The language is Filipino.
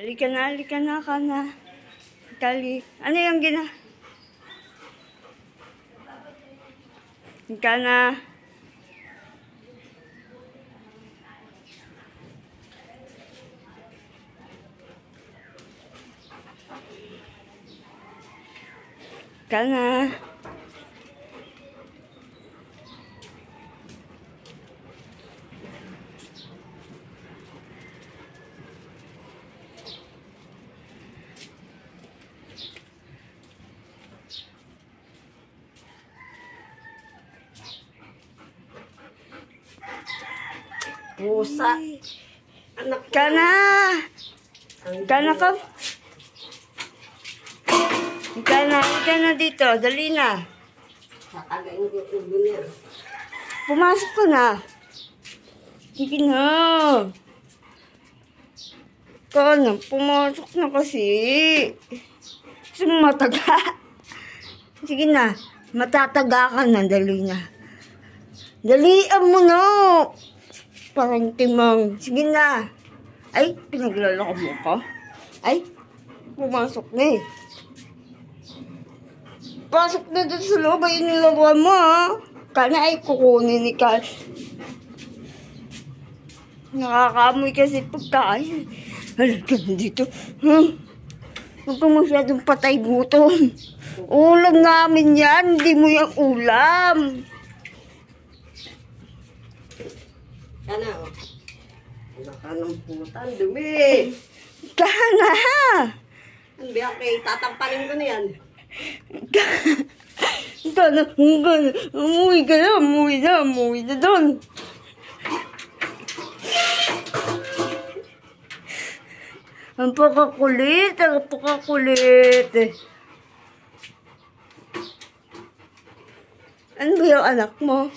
Halika na, ka na. Kali. Ano yung Halika na. Halika na. Pusa. Anak ka na. Ka na dito. Dali na. Kakagain ko yung bunir. Pumasok ka na. Sige na. Ka na. Pumasok na kasi. Gusto mo mataga? Sige na. Matataga ka na. Dali na. Dalian mo na. Parang timang. Sige na. Ay, pinaglalako mo ka? Ay, pumasok na eh. Pasok na doon sa loob. Ay, nilaruan mo ha. Kana ay kukunin ni Carl. Nakakaamoy kasi pagkain. Halika na dito. Huwag kang masyadong patay gutom. Ulam namin yan. Hindi mo yung ulam. Kana o. Naka ng puta. Dumi. Kana. Ang biyak eh. Tatampanin ko na yan. Kana. Umuwi ka na. Umuwi na doon. Ang pakakulit. Ano ba yung anak mo?